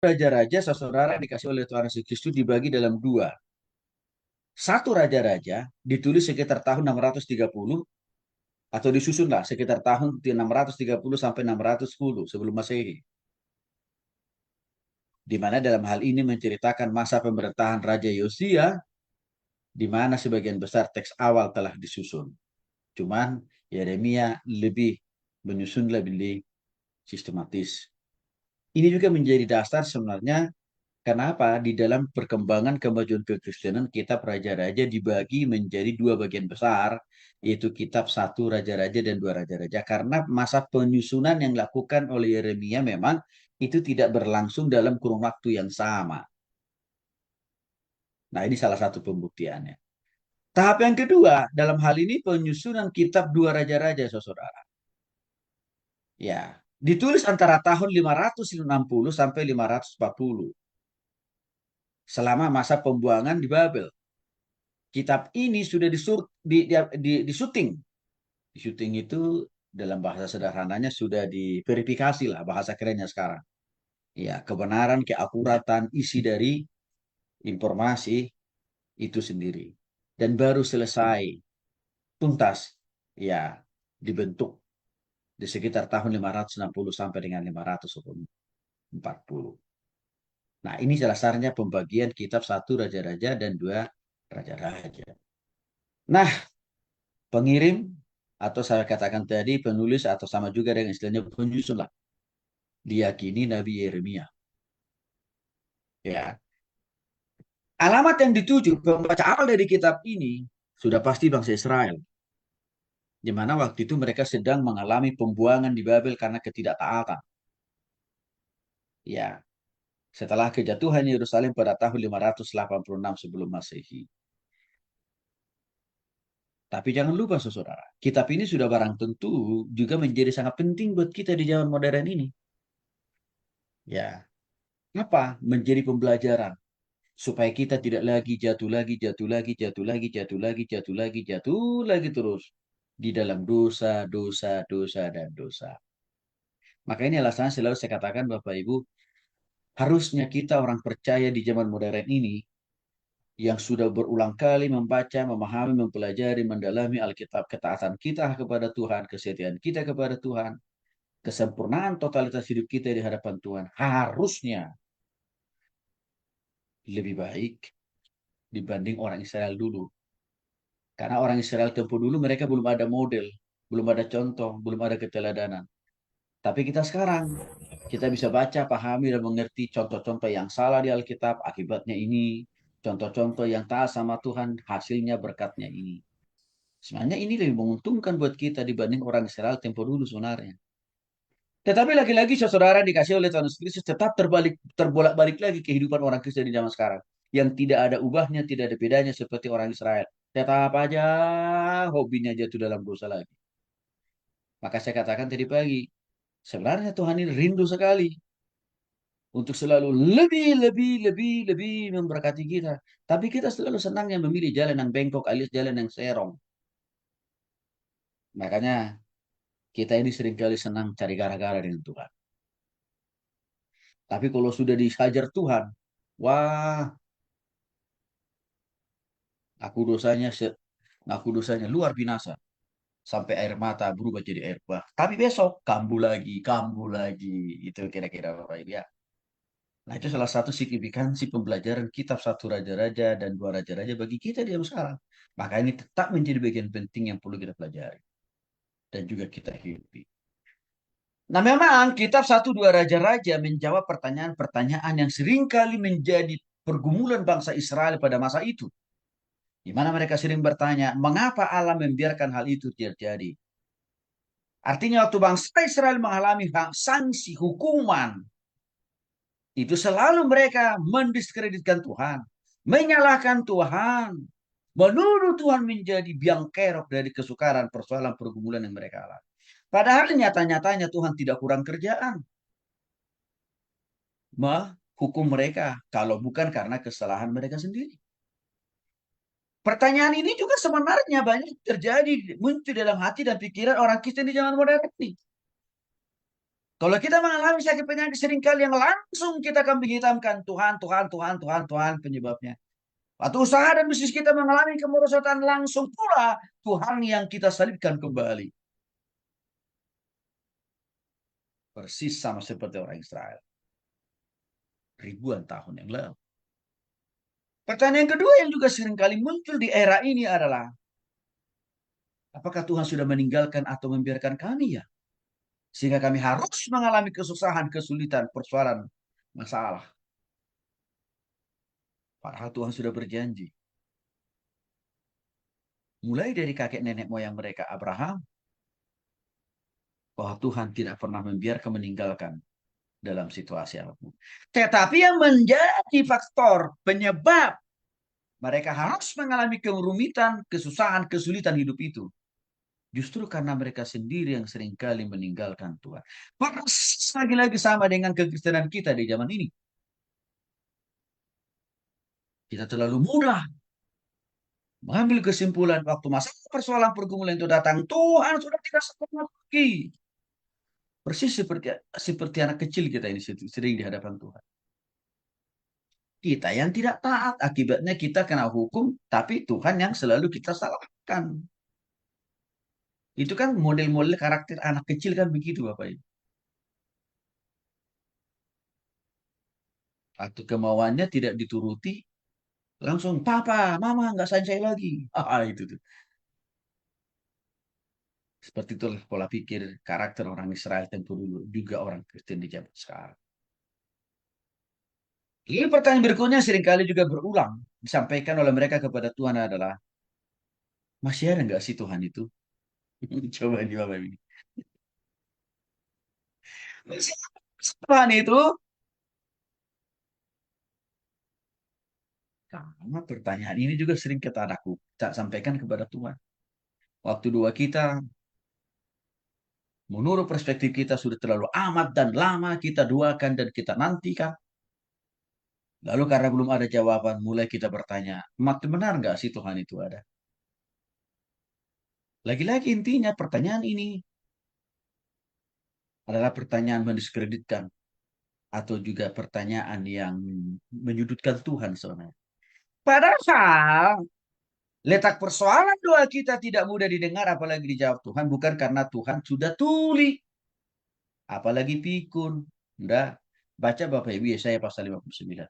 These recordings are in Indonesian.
raja-raja saudara dikasih oleh Tuhan Yesus Kristus dibagi dalam dua. Satu raja-raja ditulis sekitar tahun 630 atau disusunlah sekitar tahun 630 sampai 610 sebelum Masehi. Di mana dalam hal ini menceritakan masa pemerintahan Raja Yosia, di mana sebagian besar teks awal telah disusun. Cuman Yeremia lebih menyusun lebih sistematis. Ini juga menjadi dasar sebenarnya kenapa di dalam perkembangan kemajuan kekristenan kitab raja-raja dibagi menjadi dua bagian besar, yaitu kitab satu raja-raja dan dua raja-raja. Karena masa penyusunan yang dilakukan oleh Yeremia memang itu tidak berlangsung dalam kurun waktu yang sama. Nah, ini salah satu pembuktiannya. Tahap yang kedua, dalam hal ini penyusunan kitab dua raja-raja, saudara. Ya, ditulis antara tahun 560 sampai 540 selama masa pembuangan di Babel. Kitab ini sudah disuting. Disuting itu dalam bahasa sederhananya sudah diverifikasi lah bahasa kerennya sekarang. Ya, kebenaran, keakuratan isi dari informasi itu sendiri. Dan baru selesai tuntas ya dibentuk di sekitar tahun 560 sampai dengan 540. Nah, ini dasarnya pembagian kitab satu raja-raja dan dua raja-raja. Nah, pengirim atau saya katakan tadi penulis atau sama juga dengan istilahnya penyusun lah. Diyakini Nabi Yeremia. Ya, alamat yang dituju pembaca awal dari kitab ini sudah pasti bangsa Israel. Di mana waktu itu mereka sedang mengalami pembuangan di Babel karena ketidaktaatan. Ya, setelah kejatuhan Yerusalem pada tahun 586 sebelum Masehi. Tapi jangan lupa, saudara, kitab ini sudah barang tentu juga menjadi sangat penting buat kita di zaman modern ini. Ya, apa? Menjadi pembelajaran supaya kita tidak lagi jatuh lagi, jatuh lagi, jatuh lagi, jatuh lagi, jatuh lagi, jatuh lagi terus di dalam dosa, dosa, dosa, dan dosa. Maka ini alasannya selalu saya katakan Bapak Ibu, harusnya kita orang percaya di zaman modern ini yang sudah berulang kali membaca, memahami, mempelajari, mendalami Alkitab, ketaatan kita kepada Tuhan, kesetiaan kita kepada Tuhan, kesempurnaan totalitas hidup kita di hadapan Tuhan, harusnya lebih baik dibanding orang Israel dulu. Karena orang Israel tempo dulu mereka belum ada model, belum ada contoh, belum ada keteladanan. Tapi kita sekarang, kita bisa baca, pahami, dan mengerti contoh-contoh yang salah di Alkitab, akibatnya ini. Contoh-contoh yang taat sama Tuhan, hasilnya berkatnya ini. Sebenarnya ini lebih menguntungkan buat kita dibanding orang Israel tempo dulu sebenarnya. Tetapi lagi-lagi saudara dikasih oleh Tuhan Yesus Kristus tetap terbolak-balik lagi kehidupan orang Kristen di zaman sekarang. Yang tidak ada ubahnya, tidak ada bedanya seperti orang Israel. Tetap aja hobinya jatuh dalam dosa lagi. Maka saya katakan tadi pagi, sebenarnya Tuhan ini rindu sekali untuk selalu lebih, lebih, lebih, lebih memberkati kita. Tapi kita selalu senang yang memilih jalan yang bengkok alias jalan yang serong. Makanya kita ini seringkali senang cari gara-gara dengan Tuhan. Tapi kalau sudah dihajar Tuhan, wah, aku dosanya aku dosanya luar binasa sampai air mata berubah jadi air bah. Tapi besok kambuh lagi. Itu kira-kira Bapak Ibu ya. Nah, itu salah satu signifikansi pembelajaran kitab satu raja-raja dan dua raja-raja bagi kita di zaman sekarang. Maka ini tetap menjadi bagian penting yang perlu kita pelajari dan juga kita hidupi. Nah, memang kitab satu dua raja-raja menjawab pertanyaan-pertanyaan yang seringkali menjadi pergumulan bangsa Israel pada masa itu. Di mana mereka sering bertanya, mengapa Allah membiarkan hal itu terjadi? Artinya waktu bangsa Israel mengalami sanksi hukuman, itu selalu mereka mendiskreditkan Tuhan, menyalahkan Tuhan, menuduh Tuhan menjadi biang kerok dari kesukaran persoalan pergumulan yang mereka alami. Padahal nyata-nyatanya Tuhan tidak kurang kerjaan menghukum mereka kalau bukan karena kesalahan mereka sendiri. Pertanyaan ini juga sebenarnya banyak terjadi muncul dalam hati dan pikiran orang Kristen di zaman modern ini. Kalau kita mengalami sakit penyakit seringkali yang langsung kita akan menghitamkan Tuhan, Tuhan, Tuhan, Tuhan, Tuhan penyebabnya. Atau usaha dan bisnis kita mengalami kemerosotan langsung pula Tuhan yang kita salibkan kembali. Persis sama seperti orang Israel. Ribuan tahun yang lalu. Pertanyaan kedua yang juga seringkali muncul di era ini adalah, apakah Tuhan sudah meninggalkan atau membiarkan kami ya? Sehingga kami harus mengalami kesusahan, kesulitan, persoalan, masalah. Padahal Tuhan sudah berjanji. Mulai dari kakek nenek moyang mereka, Abraham, bahwa Tuhan tidak pernah membiarkan meninggalkan dalam situasi apapun. Tetapi yang menjadi faktor penyebab mereka harus mengalami kerumitan, kesusahan, kesulitan hidup itu. Justru karena mereka sendiri yang seringkali meninggalkan Tuhan. Persis lagi-lagi sama dengan kekristenan kita di zaman ini. Kita terlalu mudah mengambil kesimpulan waktu masa persoalan pergumulan itu datang. Tuhan sudah tidak sempurna lagi. Persis seperti anak kecil kita ini sering di hadapan Tuhan. Kita yang tidak taat, akibatnya kita kena hukum, tapi Tuhan yang selalu kita salahkan. Itu kan model-model karakter anak kecil kan begitu Bapak Ibu. Atau kemauannya tidak dituruti, langsung papa, mama nggak sayang saya lagi. Itu tuh. Seperti itulah pola pikir karakter orang Israel tempo dulu, juga orang Kristen di zaman sekarang. Lalu pertanyaan berikutnya seringkali juga berulang disampaikan oleh mereka kepada Tuhan adalah, masih ada nggak sih Tuhan itu? Coba ini Bapak ini. Masih ada Tuhan itu? Karena pertanyaan ini juga sering kita sampaikan kepada Tuhan. Waktu dua kita, menurut perspektif kita sudah terlalu amat dan lama kita duakan dan kita nantikan. Lalu karena belum ada jawaban, mulai kita bertanya, makin benar nggak sih Tuhan itu ada? Lagi-lagi intinya pertanyaan ini adalah pertanyaan mendiskreditkan atau juga pertanyaan yang menyudutkan Tuhan sebenarnya. Padahal letak persoalan doa kita tidak mudah didengar apalagi dijawab Tuhan bukan karena Tuhan sudah tuli, apalagi pikun. Udah baca Bapak Ibu Yesaya pasal 59.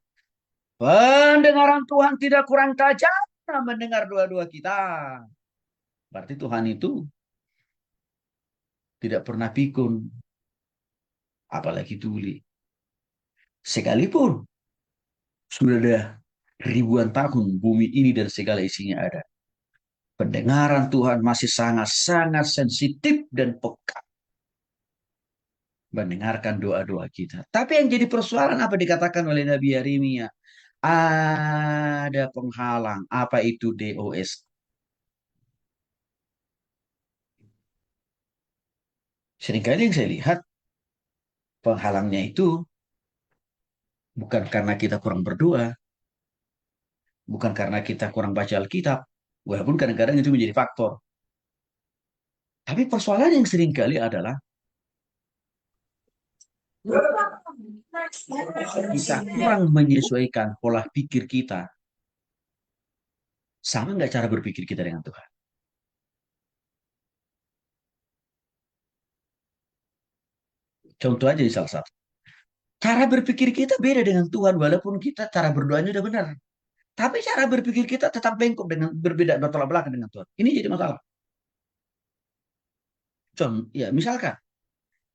Pendengaran Tuhan tidak kurang tajam mendengar doa-doa kita. Berarti Tuhan itu tidak pernah pikun, apalagi tuli. Sekalipun sudah ada ribuan tahun bumi ini dan segala isinya ada. Pendengaran Tuhan masih sangat-sangat sensitif dan peka mendengarkan doa-doa kita. Tapi yang jadi persoalan apa dikatakan oleh Nabi Yeremia? Ada penghalang. Apa itu DOS? Seringkali yang saya lihat penghalangnya itu bukan karena kita kurang berdoa, bukan karena kita kurang baca Alkitab, walaupun kadang-kadang itu menjadi faktor. Tapi persoalan yang seringkali adalah kita kurang menyesuaikan pola pikir kita. Sama nggak cara berpikir kita dengan Tuhan? Contoh aja di salah satu. Cara berpikir kita beda dengan Tuhan, walaupun kita cara berdoanya udah benar. Tapi cara berpikir kita tetap bengkok dengan berbeda bertolak belakang dengan Tuhan. Ini jadi masalah. Contoh, ya misalkan,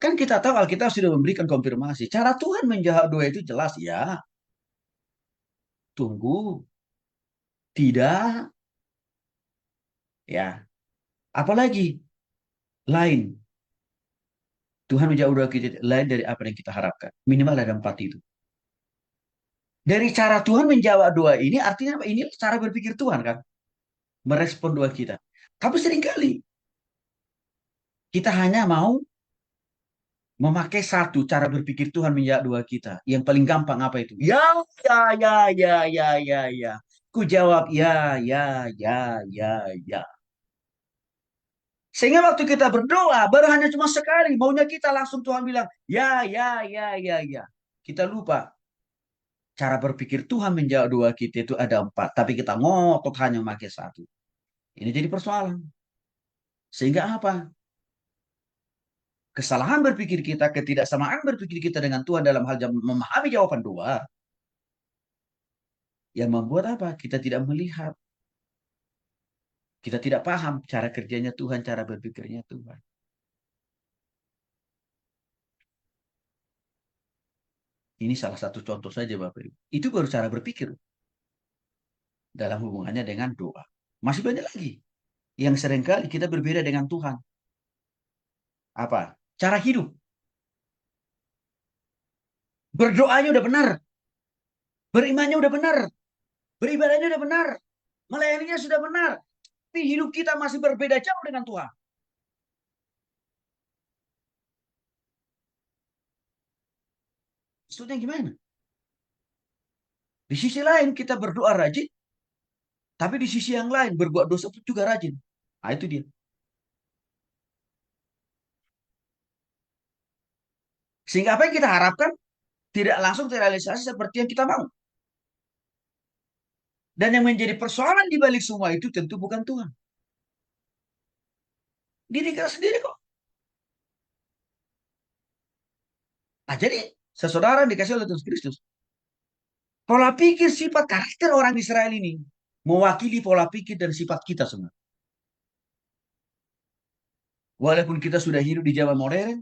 kan kita tahu Alkitab sudah memberikan konfirmasi. Cara Tuhan menjawab doa itu jelas, ya. Tunggu, tidak, ya. Apalagi lain. Tuhan menjawab doa kita lain dari apa yang kita harapkan. Minimal ada empat itu. Dari cara Tuhan menjawab doa ini, artinya apa? Ini cara berpikir Tuhan kan. Merespon doa kita. Tapi seringkali kita hanya mau memakai satu cara berpikir Tuhan menjawab doa kita. Yang paling gampang apa itu? Ya, ya, ya, ya, ya, ya, ya. Ku jawab ya, ya, ya, ya, ya. Sehingga waktu kita berdoa, baru hanya cuma sekali. Maunya kita langsung Tuhan bilang, ya, ya, ya, ya, ya. Kita lupa. Cara berpikir Tuhan menjawab doa kita itu ada empat. Tapi kita ngotot hanya memakai satu. Ini jadi persoalan. Sehingga apa? Kesalahan berpikir kita, ketidaksamaan berpikir kita dengan Tuhan dalam hal memahami jawaban doa. Yang membuat apa? Kita tidak melihat. Kita tidak paham cara kerjanya Tuhan, cara berpikirnya Tuhan. Ini salah satu contoh saja Bapak Ibu. Itu baru cara berpikir dalam hubungannya dengan doa. Masih banyak lagi yang seringkali kita berbeda dengan Tuhan. Apa? Cara hidup. Berdoanya udah benar. Berimannya udah benar. Beribadahnya udah benar. Melayaninya sudah benar. Tapi hidup kita masih berbeda jauh dengan Tuhan. Maksudnya gimana? Di sisi lain kita berdoa rajin. Tapi di sisi yang lain berbuat dosa pun juga rajin. Nah itu dia. Sehingga apa yang kita harapkan tidak langsung terrealisasi seperti yang kita mau. Dan yang menjadi persoalan di balik semua itu tentu bukan Tuhan. Diri kita sendiri kok. Nah jadi, sesaudara yang dikasih oleh Tuhan Kristus. Pola pikir sifat karakter orang Israel ini mewakili pola pikir dan sifat kita semua. Walaupun kita sudah hidup di zaman modern,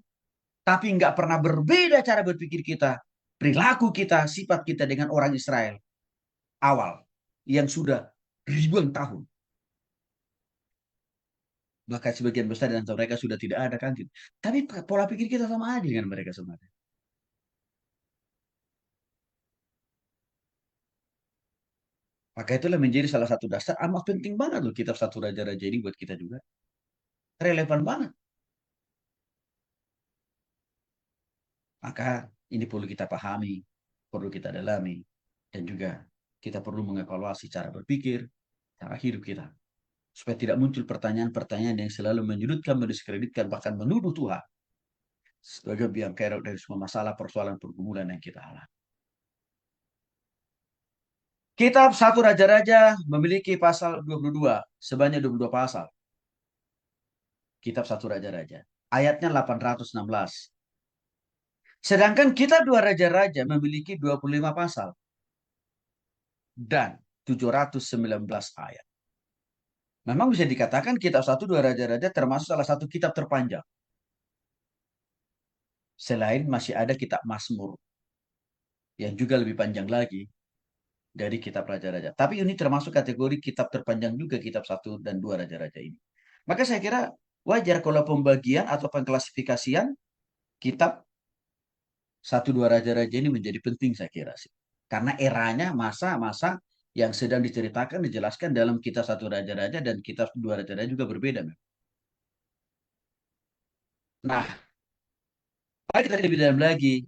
tapi nggak pernah berbeda cara berpikir kita, perilaku kita, sifat kita dengan orang Israel awal yang sudah ribuan tahun. Bahkan sebagian besar dan mereka sudah tidak ada kan. Tapi pola pikir kita sama aja dengan mereka semua. Maka itulah menjadi salah satu dasar amat penting banget loh kitab satu raja-raja ini buat kita juga. Relevan banget. Maka ini perlu kita pahami, perlu kita dalami, dan juga kita perlu mengevaluasi cara berpikir, cara hidup kita. Supaya tidak muncul pertanyaan-pertanyaan yang selalu menyudutkan, mendiskreditkan, bahkan menuduh Tuhan sebagai biang kerok dari semua masalah, persoalan, pergumulan yang kita alami. Kitab satu Raja-Raja memiliki pasal 22, sebanyak 22 pasal. Kitab satu Raja-Raja. Ayatnya 816. Sedangkan kitab dua Raja-Raja memiliki 25 pasal dan 719 ayat. Memang bisa dikatakan kitab satu dua Raja-Raja termasuk salah satu kitab terpanjang. Selain masih ada kitab Mazmur yang juga lebih panjang lagi dari kitab Raja-Raja. Tapi ini termasuk kategori kitab terpanjang juga kitab satu dan dua Raja-Raja ini. Maka saya kira wajar kalau pembagian atau pengklasifikasian kitab satu dua Raja-Raja ini menjadi penting saya kira sih. Karena eranya masa-masa yang sedang diceritakan dijelaskan dalam kitab satu Raja-Raja dan kitab dua Raja-Raja juga berbeda. Nah, mari kita lebih dalam lagi